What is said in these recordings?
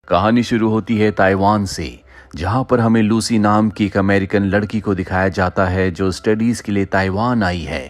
कहानी शुरू होती है ताइवान से, जहां पर हमें लूसी नाम की एक अमेरिकन लड़की को दिखाया जाता है जो स्टडीज के लिए ताइवान आई है।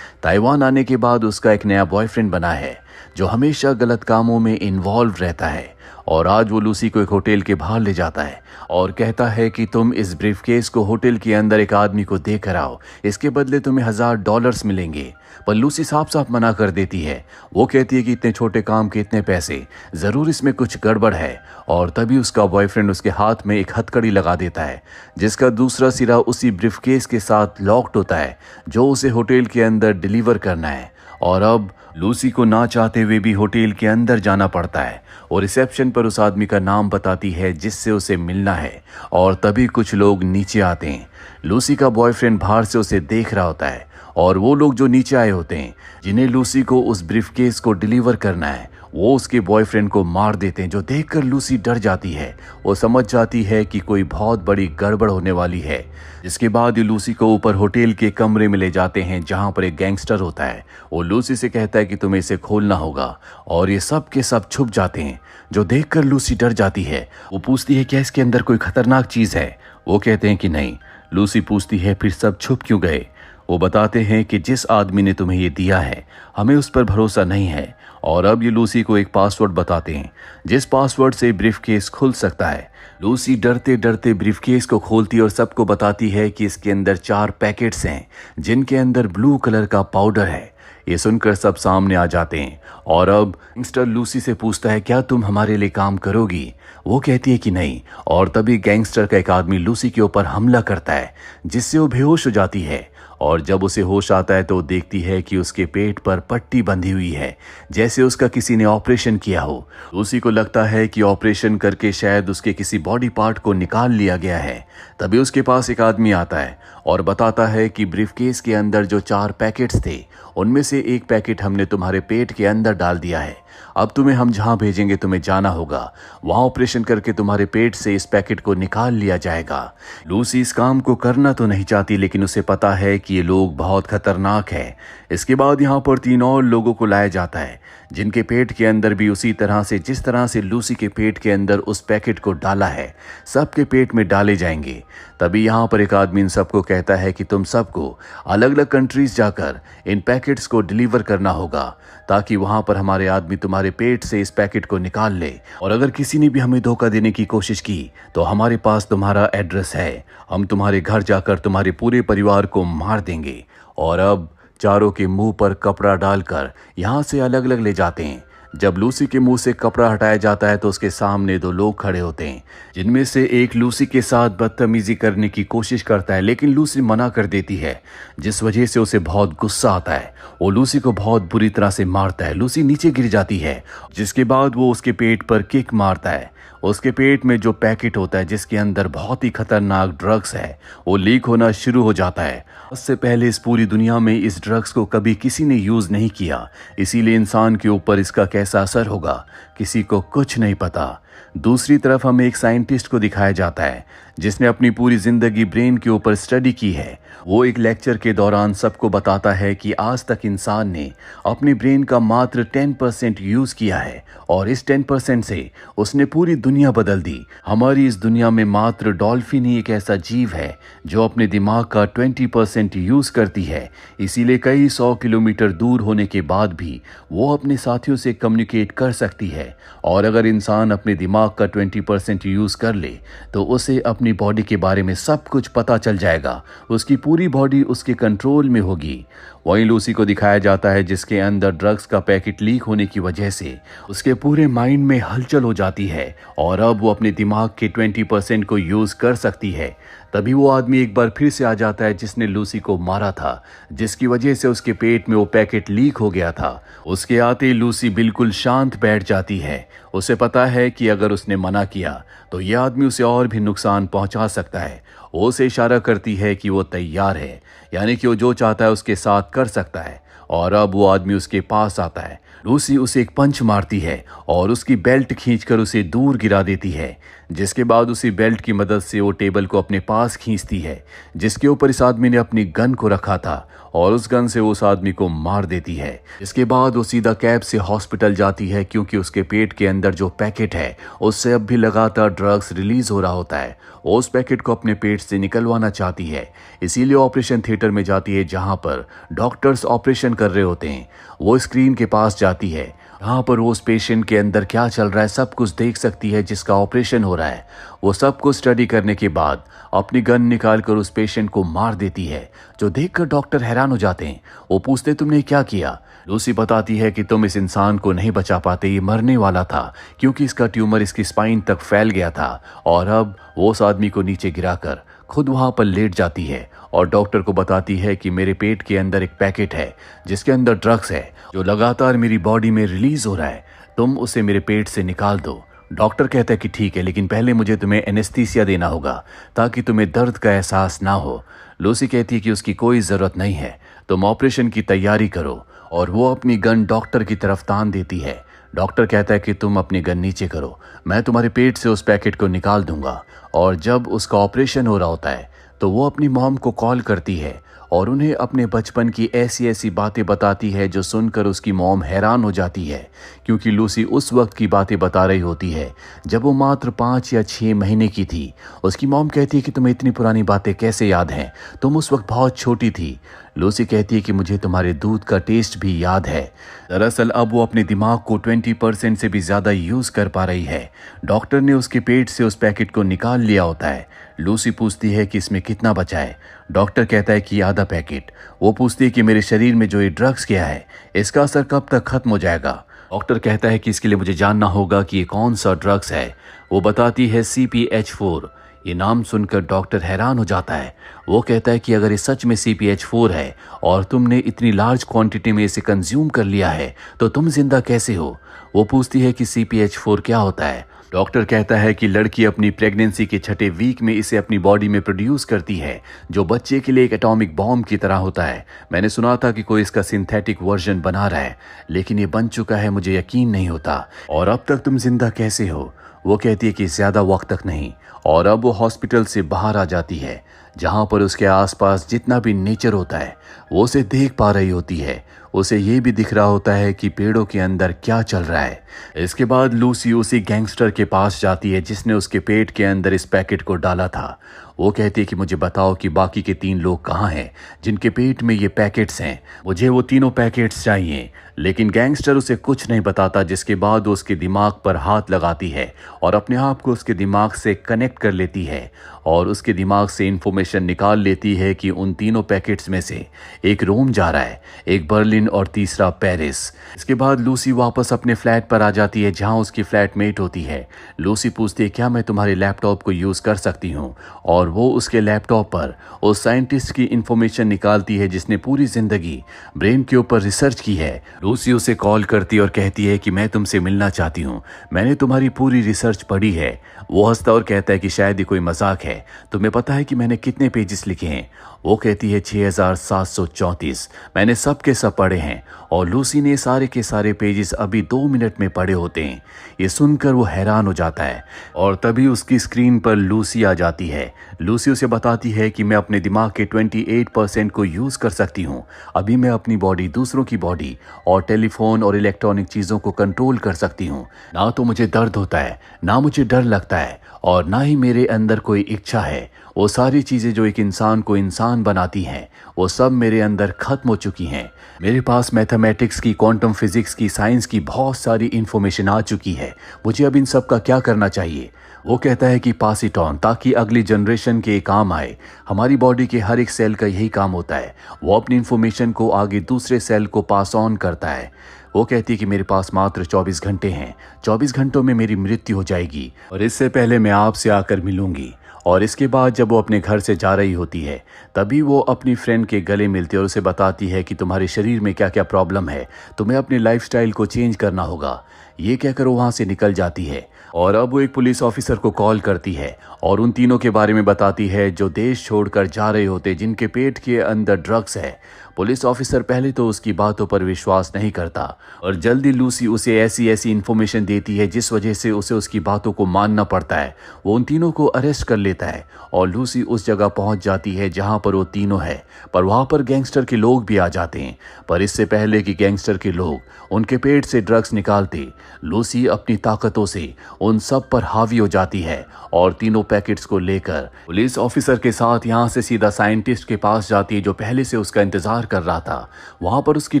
ताइवान आने के बाद उसका एक नया बॉयफ्रेंड बना है जो हमेशा गलत कामों में इन्वॉल्व रहता है। और आज वो लूसी को एक होटल के बाहर ले जाता है और कहता है कि तुम इस ब्रीफकेस को होटल के अंदर एक आदमी को दे कर आओ, इसके बदले तुम्हें $1000 मिलेंगे। पर लूसी साफ साफ मना कर देती है। वो कहती है कि इतने छोटे काम के इतने पैसे, जरूर इसमें कुछ गड़बड़ है। और तभी उसका बॉयफ्रेंड उसके हाथ में एक हथकड़ी लगा देता है जिसका दूसरा सिरा उसी ब्रीफकेस के साथ लॉक्ड होता है जो उसे होटल के अंदर डिलीवर करना है। और अब लूसी को ना चाहते हुए भी होटल के अंदर जाना पड़ता है और रिसेप्शन पर उस आदमी का नाम बताती है जिससे उसे मिलना है। और तभी कुछ लोग नीचे आते हैं। लूसी का बॉयफ्रेंड बाहर से उसे देख रहा होता है और वो लोग जो नीचे आए होते हैं जिन्हें लूसी को उस ब्रीफकेस को डिलीवर करना है, वो उसके बॉयफ्रेंड को मार देते हैं, जो देखकर लूसी डर जाती है। वो समझ जाती है कि कोई बहुत बड़ी गड़बड़ होने वाली है। जिसके बाद ये लूसी को ऊपर होटल के कमरे में ले जाते हैं जहां पर एक गैंगस्टर होता है। वो लूसी से कहता है कि तुम्हें इसे खोलना होगा और ये सब के सब छुप जाते हैं, जो देखकर लूसी डर जाती है। वो पूछती है क्या इसके अंदर कोई खतरनाक चीज है। वो कहते हैं कि नहीं। लूसी पूछती है फिर सब छुप क्यों गए। वो बताते हैं कि जिस आदमी ने तुम्हें ये दिया है हमें उस पर भरोसा नहीं है। और अब ये लूसी को एक पासवर्ड बताते हैं जिस पासवर्ड से ब्रीफकेस खुल सकता है। लूसी डरते डरते ब्रीफकेस को खोलती और सबको बताती है कि इसके अंदर 4 पैकेट्स हैं जिनके अंदर ब्लू कलर का पाउडर है। ये सुनकर सब सामने आ जाते हैं और अब गैंगस्टर लूसी से पूछता है क्या तुम हमारे लिए काम करोगी। वो कहती है कि नहीं। और तभी गैंगस्टर का एक आदमी लूसी के ऊपर हमला करता है जिससे वो बेहोश हो जाती है। और जब उसे होश आता है तो देखती है कि उसके पेट पर पट्टी बंधी हुई है जैसे उसका किसी ने ऑपरेशन किया हो। लूसी को लगता है कि ऑपरेशन करके शायद उसके किसी बॉडी पार्ट को निकाल लिया गया है। तभी उसके पास एक आदमी आता है और बताता है कि ब्रीफकेस के अंदर जो 4 पैकेट्स थे उनमें से एक पैकेट हमने तुम्हारे पेट के अंदर डाल दिया है। अब तुम्हें हम जहां भेजेंगे तुम्हें जाना होगा, वहां ऑपरेशन करके तुम्हारे पेट से इस पैकेट को निकाल लिया जाएगा। लूसी इस काम को करना तो नहीं चाहती लेकिन उसे पता है कि ये लोग बहुत खतरनाक है। इसके बाद यहाँ पर 3 और लोगों को लाया जाता है जिनके पेट के अंदर भी उसी तरह से जिस तरह से लूसी के पेट के अंदर उस पैकेट को डाला है सबके पेट में डाले जाएंगे। तभी यहाँ पर एक आदमी इन सबको कहता है कि तुम सबको अलग अलग कंट्रीज जाकर इन पैकेट्स को डिलीवर करना होगा ताकि वहां पर हमारे आदमी तुम्हारे पेट से इस पैकेट को निकाल ले। और अगर किसी ने भी हमें धोखा देने की कोशिश की तो हमारे पास तुम्हारा एड्रेस है, हम तुम्हारे घर जाकर तुम्हारे पूरे परिवार को मार देंगे। और अब चारों के मुंह पर कपड़ा डालकर यहाँ से अलग अलग ले जाते हैं। जब लूसी के मुंह से कपड़ा हटाया जाता है तो उसके सामने 2 लोग खड़े होते हैं जिनमें से एक लूसी के साथ बदतमीजी करने की कोशिश करता है लेकिन लूसी मना कर देती है जिस वजह से उसे बहुत गुस्सा आता है। वो लूसी को बहुत बुरी तरह से मारता है। लूसी नीचे गिर जाती है जिसके बाद वो उसके पेट पर किक मारता है। उसके पेट में जो पैकेट होता है जिसके अंदर बहुत ही खतरनाक ड्रग्स है वो लीक होना शुरू हो जाता है। उससे पहले इस पूरी दुनिया में इस ड्रग्स को कभी किसी ने यूज नहीं किया, इसीलिए इंसान के ऊपर इसका कैसा असर होगा किसी को कुछ नहीं पता। दूसरी तरफ हमें एक साइंटिस्ट को दिखाया जाता है जिसने अपनी पूरी जिंदगी ब्रेन के ऊपर स्टडी की है। वो एक लेक्चर के दौरान सबको बताता है कि आज तक इंसान ने अपने ब्रेन का मात्र 10% यूज किया है और इस 10% से उसने पूरी दुनिया बदल दी। हमारी इस दुनिया में मात्र डॉल्फिन ही एक ऐसा जीव है जो अपने दिमाग का 20% यूज करती है। इसीलिए कई 100 किलोमीटर दूर होने के बाद भी वो अपने साथियों से कम्युनिकेट कर सकती है। और अगर इंसान अपने दिमाग का 20% यूज कर ले तो उसे अपनी बॉडी के बारे में सब कुछ पता चल जाएगा, उसकी पूरी बॉडी उसके कंट्रोल में होगी। वहीं लूसी को दिखाया जाता है जिसके अंदर ड्रग्स का पैकेट लीक होने की वजह से उसके पूरे माइंड में हलचल हो जाती है और अब वो अपने दिमाग के 20% को यूज कर सकती है। तभी वो आदमी एक बार फिर से आ जाता है जिसने लूसी को मारा था, जिसकी वजह से उसके पेट में वो पैकेट लीक हो गया था। उसके आते लूसी बिल्कुल शांत बैठ जाती है। उसे पता है कि अगर उसने मना किया तो यह आदमी उसे और भी नुकसान पहुंचा सकता है। वो उसे इशारा करती है कि वो तैयार है, यानी कि वो जो चाहता है उसके साथ कर सकता है। और अब वो आदमी उसके पास आता है। लूसी उसे एक पंच मारती है और उसकी बेल्ट खींचकर उसे दूर गिरा देती है। जिसके बाद उसी बेल्ट की मदद से वो टेबल को अपने पास खींचती है जिसके ऊपर इस आदमी ने अपनी गन को रखा था और उस गन से वो उस आदमी को मार देती है। इसके बाद वो सीधा कैब से हॉस्पिटल जाती है क्योंकि उसके पेट के अंदर जो पैकेट है उससे अब भी लगातार ड्रग्स रिलीज हो रहा होता है। वो उस पैकेट को अपने पेट से निकलवाना चाहती है, इसीलिए ऑपरेशन थिएटर में जाती है जहां पर डॉक्टर्स ऑपरेशन कर रहे होते हैं। वो स्क्रीन के पास जाती है, यहाँ पर वो उस पेशेंट के अंदर क्या चल रहा है सब कुछ देख सकती है जिसका ऑपरेशन हो रहा है। वो सब कुछ स्टडी करने के बाद अपनी गन निकालकर उस पेशेंट को मार देती है, जो देखकर डॉक्टर हैरान हो जाते हैं। वो पूछते तुमने क्या किया? लूसी बताती है कि तुम इस इंसान को नहीं बचा पाते, ये मरने वाला था क्योंकि इसका ट्यूमर इसकी स्पाइन तक फैल गया था। और अब वो उस आदमी को नीचे गिराकर खुद वहां पर लेट जाती है और डॉक्टर को बताती है कि मेरे पेट के अंदर एक पैकेट है जिसके अंदर ड्रग्स है जो लगातार मेरी बॉडी में रिलीज हो रहा है, तुम उसे मेरे पेट से निकाल दो। डॉक्टर कहता है कि ठीक है, लेकिन पहले मुझे तुम्हें एनेस्थीसिया देना होगा ताकि तुम्हें दर्द का एहसास ना हो। लूसी कहती है कि उसकी कोई ज़रूरत नहीं है, तुम ऑपरेशन की तैयारी करो। और वो अपनी गन डॉक्टर की तरफ तान देती है। डॉक्टर कहता है कि तुम अपनी गन नीचे करो, मैं तुम्हारे पेट से उस पैकेट को निकाल दूंगा। और जब उसका ऑपरेशन हो रहा होता है तो वो अपनी मॉम को कॉल करती है और उन्हें अपने बचपन की ऐसी ऐसी बातें बताती है जो सुनकर उसकी मॉम हैरान हो जाती है, क्योंकि लूसी उस वक्त की बातें बता रही होती है जब वो मात्र 5 या 6 महीने की थी। उसकी मॉम कहती है कि तुम्हें इतनी पुरानी बातें कैसे याद हैं, तुम उस वक्त बहुत छोटी थी। लूसी कहती है कि मुझे तुम्हारे दूध का टेस्ट भी याद है। दरअसल अब वो अपने दिमाग को 20% से भी ज़्यादा यूज़ कर पा रही है। डॉक्टर ने उसके पेट से उस पैकेट को निकाल लिया होता है। लूसी पूछती है कि इसमें कितना बचा है। डॉक्टर कहता है कि आधा पैकेट। वो पूछती है कि मेरे शरीर में जो ये ड्रग्स किया है इसका असर कब तक खत्म हो जाएगा। डॉक्टर कहता है कि इसके लिए मुझे जानना होगा कि ये कौन सा ड्रग्स है। वो बताती है CPH4। ये नाम सुनकर डॉक्टर हैरान हो जाता है। वो कहता है कि अगर ये सच में CPH4 है और तुमने इतनी लार्ज क्वांटिटी में इसे कंज्यूम कर लिया है तो तुम जिंदा कैसे हो। वो पूछती है कि CPH4 क्या होता है। डॉक्टर कहता है कि लड़की अपनी प्रेगनेंसी के 6ठे वीक में इसे अपनी बॉडी में प्रोड्यूस करती है, जो बच्चे के लिए एक एटॉमिक बॉम्ब की तरह होता है। मैंने सुना था कि कोई इसका सिंथेटिक वर्जन बना रहा है, लेकिन ये बन चुका है, मुझे यकीन नहीं होता। और अब तक तुम जिंदा कैसे हो। वो कहती है कि ज़्यादा वक्त तक नहीं। और अब वो हॉस्पिटल से बाहर आ जाती है जहाँ पर उसके आसपास जितना भी नेचर होता है वो उसे देख पा रही होती है। उसे ये भी दिख रहा होता है कि पेड़ों के अंदर क्या चल रहा है। इसके बाद लूसी उसी गैंगस्टर के पास जाती है जिसने उसके पेट के अंदर इस पैकेट को डाला था। वो कहती है कि मुझे बताओ कि बाकी के 3 लोग कहाँ हैं जिनके पेट में ये पैकेट्स हैं, मुझे वो तीनों पैकेट्स चाहिए। लेकिन गैंगस्टर उसे कुछ नहीं बताता, जिसके बाद वो उसके दिमाग पर हाथ लगाती है और अपने आप को उसके दिमाग से कनेक्ट कर लेती है और उसके दिमाग से इंफॉर्मेशन निकाल लेती है कि उन तीनों पैकेट्स में से एक रोम जा रहा है, एक बर्लिन और तीसरा पेरिस। इसके बाद लूसी वापस अपने फ्लैट पर आ जाती है जहां उसकी फ्लैटमेट होती है। लूसी पूछती है क्या मैं तुम्हारे लैपटॉप को यूज़ कर सकती हूँ, और वो उसके लैपटॉप पर उस साइंटिस्ट की इंफॉर्मेशन निकालती है जिसने पूरी जिंदगी ब्रेन के ऊपर रिसर्च की है। लूसी उसे कॉल करती और कहती है कि मैं तुमसे मिलना चाहती हूँ, मैंने तुम्हारी पूरी रिसर्च पढ़ी है। वो हंसता और कहता है कि शायद ये कोई मजाक है, तुम्हें पता है कि मैंने कितने पेजेस लिखे हैं। वो कहती है 6734, मैंने सब के सब पढ़े हैं। और लूसी ने सारे के सारे पेजेस अभी 2 मिनट में पढ़े होते हैं। ये सुनकर वो हैरान हो जाता है और तभी उसकी स्क्रीन पर लूसी आ जाती है। लूसी उसे बताती है कि मैं अपने दिमाग के 28% को यूज़ कर सकती हूँ। अभी मैं अपनी बॉडी, दूसरों की बॉडी और टेलीफोन और इलेक्ट्रॉनिक चीज़ों को कंट्रोल कर सकती हूँ। ना तो मुझे दर्द होता है, ना मुझे डर लगता है, और ना ही मेरे अंदर कोई इच्छा है। वो सारी चीज़ें जो एक इंसान को इंसान बनाती हैं वो सब मेरे अंदर ख़त्म हो चुकी हैं। मेरे पास मैथमेटिक्स की, क्वांटम फिजिक्स की, साइंस की बहुत सारी इन्फॉर्मेशन आ चुकी है। मुझे अब इन सब का क्या करना चाहिए। वो कहता है कि पास इट ऑन, ताकि अगली जनरेशन के काम आए। हमारी बॉडी के हर एक सेल का यही काम होता है, वो अपनी इन्फॉर्मेशन को आगे दूसरे सेल को पास ऑन करता है। वो कहती है कि मेरे पास मात्र 24 घंटे हैं, 24 घंटों में मेरी मृत्यु हो जाएगी और इससे पहले मैं आपसे आकर मिलूंगी। और इसके बाद जब वो अपने घर से जा रही होती है तभी वो अपनी फ्रेंड के गले मिलती है और उसे बताती है कि तुम्हारे शरीर में क्या क्या प्रॉब्लम है, तुम्हें अपने लाइफस्टाइल को चेंज करना होगा। ये कहकर वो वहाँ से निकल जाती है और अब वो एक पुलिस ऑफिसर को कॉल करती है और उन तीनों के बारे में बताती है जो देश छोड़कर जा रहे होते, जिनके पेट के अंदर ड्रग्स है। पुलिस ऑफिसर पहले तो उसकी बातों पर विश्वास नहीं करता और जल्दी लूसी उसे ऐसी ऐसी इन्फॉर्मेशन देती है जिस वजह से उसे उसकी बातों को मानना पड़ता है। वो उन तीनों को अरेस्ट कर लेता है और लूसी उस जगह पहुंच जाती है जहां पर वो तीनों है, पर वहां पर गैंगस्टर के लोग भी आ जाते हैं। पर इससे पहले कि गैंगस्टर के लोग उनके पेट से ड्रग्स निकालते, लूसी अपनी ताकतों से उन सब पर हावी हो जाती है और तीनों पैकेट्स को लेकर पुलिस ऑफिसर के साथ यहां से सीधा साइंटिस्ट के पास जाती है जो पहले से उसका इंतजार कर रहा था। वहां पर उसकी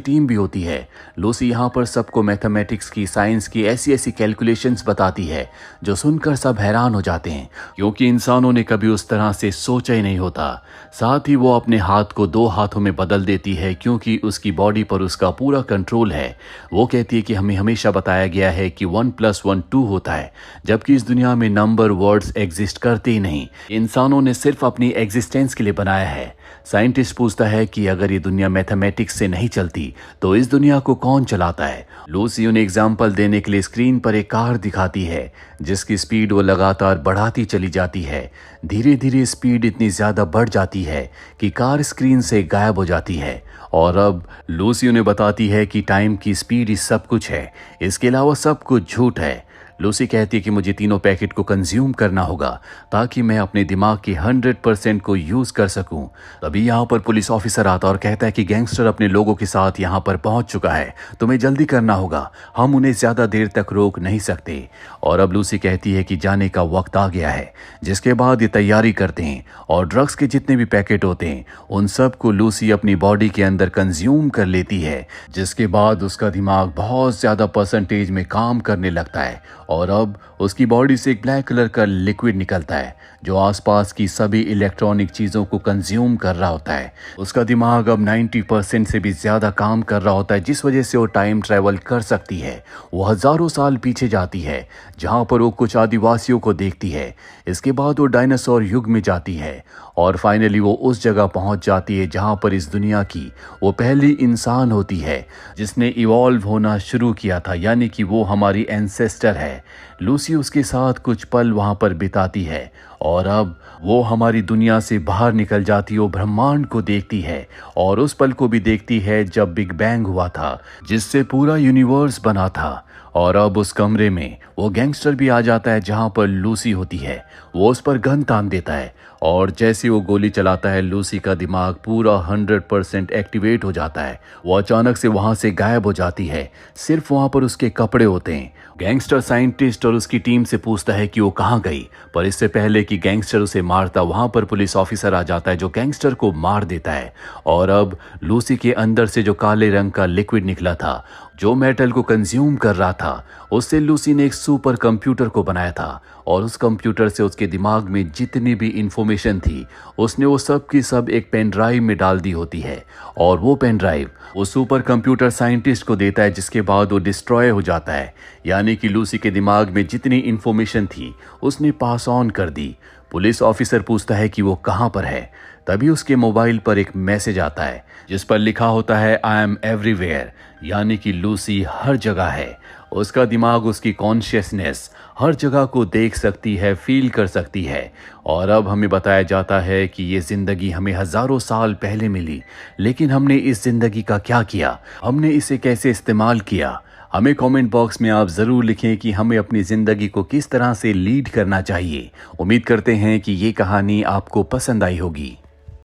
टीम भी होती है। लूसी यहां पर सबको मैथमेटिक्स की, साइंस की ऐसी ऐसी कैलकुलेशंस बताती है जो सुनकर सब हैरान हो जाते हैं, क्योंकि इंसानों ने कभी उस तरह से सोचा ही नहीं होता। साथ ही वो अपने हाथ को 2 हाथों में बदल देती है क्योंकि उसकी बॉडी पर उसका पूरा कंट्रोल है। वो कहती है कि हमें हमेशा बताया गया है कि 1 + 1 2 होता है, जबकि इस दुनिया में नंबर वर्ड्स एग्जिस्ट करते ही नहीं, इंसानों ने सिर्फ अपनी एग्जिस्टेंस के लिए बनाया है। साइंटिस्ट पूछता है कि अगर ये दुनिया मैथमेटिक्स से नहीं चलती तो इस दुनिया को कौन चलाता है। लूसी उन्हें एग्जाम्पल देने के लिए स्क्रीन पर एक कार दिखाती है जिसकी स्पीड वो लगातार बढ़ाती चली जाती है। धीरे धीरे स्पीड इतनी ज्यादा बढ़ जाती है कि कार स्क्रीन से गायब हो जाती है और अब लूसी उन्हें बताती है कि टाइम की स्पीड ही सब कुछ है, इसके अलावा सब कुछ झूठ है। लूसी कहती है कि मुझे तीनों पैकेट को कंज्यूम करना होगा ताकि मैं अपने दिमाग के 100% को यूज कर सकूं। तभी यहाँ पर पुलिस ऑफिसर आता और कहता है कि गैंगस्टर अपने लोगों के साथ यहाँ पर पहुंच चुका है, तुम्हें जल्दी करना होगा, हम उन्हें ज्यादा देर तक रोक नहीं सकते। और अब लूसी कहती है कि जाने का वक्त आ गया है, जिसके बाद ये तैयारी करते हैं और ड्रग्स के जितने भी पैकेट होते हैं उन सब को लूसी अपनी बॉडी के अंदर कंज्यूम कर लेती है, जिसके बाद उसका दिमाग बहुत ज्यादा परसेंटेज में काम करने लगता है और अब उसकी बॉडी से एक ब्लैक कलर का लिक्विड निकलता है जो आसपास की सभी इलेक्ट्रॉनिक चीज़ों को कंज्यूम कर रहा होता है। उसका दिमाग अब 90% से भी ज़्यादा काम कर रहा होता है, जिस वजह से वो टाइम ट्रैवल कर सकती है। वो हज़ारों साल पीछे जाती है जहाँ पर वो कुछ आदिवासियों को देखती है। इसके बाद वो डायनासोर युग में जाती है और फाइनली वो उस जगह पहुँच जाती है जहाँ पर इस दुनिया की वो पहली इंसान होती है जिसने इवॉल्व होना शुरू किया था, यानी कि वो हमारी एंसेस्टर है। लूसी उसके साथ कुछ पल वहाँ पर बिताती है और अब वो हमारी दुनिया से बाहर निकल जाती है, वो ब्रह्मांड को देखती है और उस पल को भी देखती है जब बिग बैंग हुआ था जिससे पूरा यूनिवर्स बना था। और अब उस कमरे में वो गैंगस्टर भी आ जाता है जहाँ पर लूसी होती है। वो उस पर गन तान देता है और जैसे वो गोली चलाता है लूसी का दिमाग पूरा 100% एक्टिवेट हो जाता है। वो अचानक से वहाँ से गायब हो जाती है, सिर्फ वहाँ पर उसके कपड़े होते हैं। गैंगस्टर साइंटिस्ट और उसकी टीम से पूछता है कि वो कहाँ गई, पर इससे पहले कि गैंगस्टर उसे मारता वहाँ पर पुलिस ऑफिसर आ जाता है जो गैंगस्टर को मार देता है। और अब लूसी के अंदर से जो काले रंग का लिक्विड निकला था जो मेटल को कंज्यूम कर रहा था, उससे लूसी ने एक सुपर कंप्यूटर को बनाया था और उस कंप्यूटर से उसके दिमाग में जितनी भी इंफॉर्मेशन थी उसने वो सब की सब एक पेन ड्राइव में डाल दी होती है और वो पेन ड्राइव वो सुपर कंप्यूटर साइंटिस्ट को देता है, जिसके बाद वो डिस्ट्रॉय हो जाता है। यानी कि लूसी के दिमाग में जितनी इंफॉर्मेशन थी उसने पास ऑन कर दी। पुलिस ऑफिसर पूछता है कि वो कहाँ पर है। तभी उसके मोबाइल पर एक मैसेज आता है जिस पर लिखा होता है आई एम एवरीवेयर, यानी कि लूसी हर जगह है। उसका दिमाग, उसकी कॉन्शियसनेस हर जगह को देख सकती है, फील कर सकती है। और अब हमें बताया जाता है कि ये ज़िंदगी हमें हज़ारों साल पहले मिली, लेकिन हमने इस ज़िंदगी का क्या किया, हमने इसे कैसे इस्तेमाल किया। हमें कमेंट बॉक्स में आप ज़रूर लिखें कि हमें अपनी ज़िंदगी को किस तरह से लीड करना चाहिए। उम्मीद करते हैं कि ये कहानी आपको पसंद आई होगी।